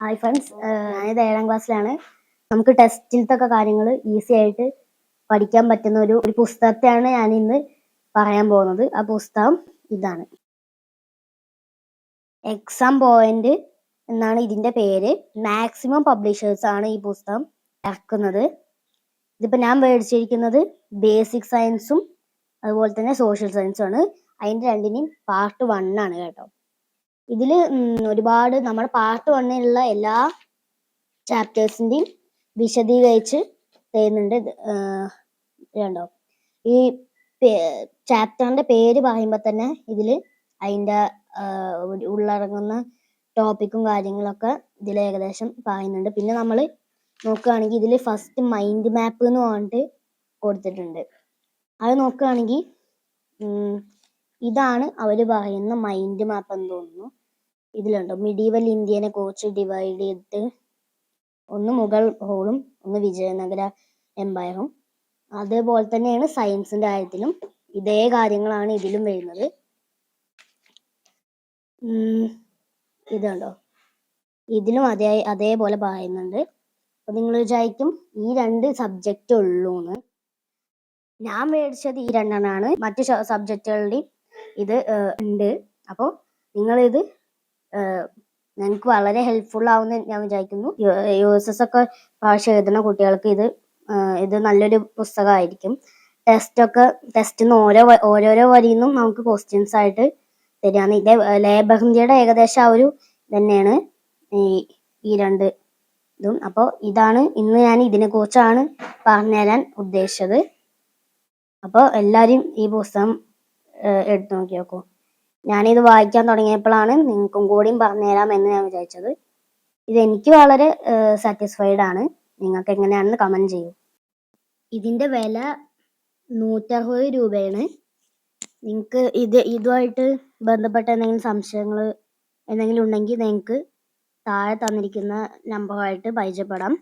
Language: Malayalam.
ഹായ് ഫ്രണ്ട്സ്, ഞാനിത് 7ാം ക്ലാസ്സിലാണ്. നമുക്ക് ടെസ്റ്റിലത്തെ കാര്യങ്ങൾ ഈസി ആയിട്ട് പഠിക്കാൻ പറ്റുന്ന ഒരു പുസ്തകത്തെയാണ് ഞാൻ ഇന്ന് പറയാൻ പോകുന്നത്. ആ പുസ്തകം ഇതാണ്, എക്സാം പോയിന്റ് എന്നാണ് ഇതിന്റെ പേര്. മാക്സിമം പബ്ലിഷേഴ്സ് ആണ് ഈ പുസ്തകം ഇറക്കുന്നത്. ഇതിപ്പോ ഞാൻ മേടിച്ചിരിക്കുന്നത് ബേസിക് സയൻസും അതുപോലെ തന്നെ സോഷ്യൽ സയൻസും ആണ്. അതിന്റെ രണ്ടിനെയും പാർട്ട് 1 ആണ് കേട്ടോ. ഇതില് ഒരുപാട് നമ്മുടെ പാർട്ട് 1ലുള്ള എല്ലാ ചാപ്റ്റേഴ്സിന്റെയും വിശദീകരിച്ച് തരുന്നുണ്ട്. കണ്ടോ, ഈ ചാപ്റ്ററിന്റെ പേര് പറയുമ്പോൾ തന്നെ ഇതില് അതിന്റെ ഉള്ളടങ്ങുന്ന ടോപ്പിക്കും കാര്യങ്ങളൊക്കെ ഇതിൽ ഏകദേശം പറയുന്നുണ്ട്. പിന്നെ നമ്മൾ നോക്കുകയാണെങ്കിൽ ഇതിൽ ഫസ്റ്റ് മൈൻഡ് മാപ്പ് എന്ന് പറഞ്ഞിട്ട് കൊടുത്തിട്ടുണ്ട്. അത് നോക്കുകയാണെങ്കിൽ ഇതാണ് അവർ പറയുന്ന മൈൻഡ് മാപ്പ് എന്ന് തോന്നുന്നു. ഇതിലുണ്ടോ, മിഡീവൽ ഇന്ത്യനെ കുറിച്ച് ഡിവൈഡ് ചെയ്തിട്ട് ഒന്ന് മുഗൾ ഹോളും ഒന്ന് വിജയനഗര എംപയറും. അതേപോലെ തന്നെയാണ് സയൻസിന്റെ കാര്യത്തിലും ഇതേ കാര്യങ്ങളാണ് ഇതിലും വരുന്നത്. ഇതുണ്ടോ, ഇതിലും അതേപോലെ പറയുന്നുണ്ട്. അപ്പൊ നിങ്ങൾ വിചാരിക്കും ഈ 2 സബ്ജക്റ്റ് ഉള്ളൂന്ന്. ഞാൻ മേടിച്ചത് ഈ 2 മറ്റു സബ്ജക്റ്റുകളുടെയും ഇത് ഉണ്ട്. അപ്പോൾ നിങ്ങളിത് ഞങ്ങൾക്ക് വളരെ ഹെൽപ്ഫുൾ ആവുമെന്ന് ഞാൻ വിചാരിക്കുന്നു. USS ഒക്കെ പ്രാവശ്യം എഴുതുന്ന കുട്ടികൾക്ക് ഇത് നല്ലൊരു പുസ്തകമായിരിക്കും. ടെസ്റ്റിന്ന് ഓരോരോ വരിയിൽ നിന്നും നമുക്ക് ക്വസ്റ്റ്യൻസ് ആയിട്ട് തരികയാണ്. ഇതേ ലേബർ-ഇന്ത്യയുടെ ഏകദേശം ആ ഒരു തന്നെയാണ് ഈ 2 ഇതും. അപ്പോൾ ഇതാണ് ഇന്ന് ഞാൻ ഇതിനെ കുറിച്ചാണ് പറഞ്ഞുതരാൻ ഉദ്ദേശിച്ചത്. അപ്പോൾ എല്ലാവരും ഈ പുസ്തകം എടുത്തു നോക്കി നോക്കൂ. ഞാനിത് വായിക്കാൻ തുടങ്ങിയപ്പോഴാണ് നിങ്ങൾക്കും കൂടിയും പറഞ്ഞുതരാം എന്ന് ഞാൻ വിചാരിച്ചത്. ഇതെനിക്ക് വളരെ സാറ്റിസ്ഫൈഡ് ആണ്. നിങ്ങൾക്ക് എങ്ങനെയാണെന്ന് കമന്റ് ചെയ്യൂ. ഇതിന്റെ വില 160 രൂപയാണ്. നിങ്ങൾക്ക് ഇതുമായിട്ട് ബന്ധപ്പെട്ട എന്തെങ്കിലും സംശയങ്ങൾ എന്തെങ്കിലും ഉണ്ടെങ്കിൽ നിങ്ങൾക്ക് താഴെ തന്നിരിക്കുന്ന നമ്പറുമായിട്ട് പരിചയപ്പെടാം.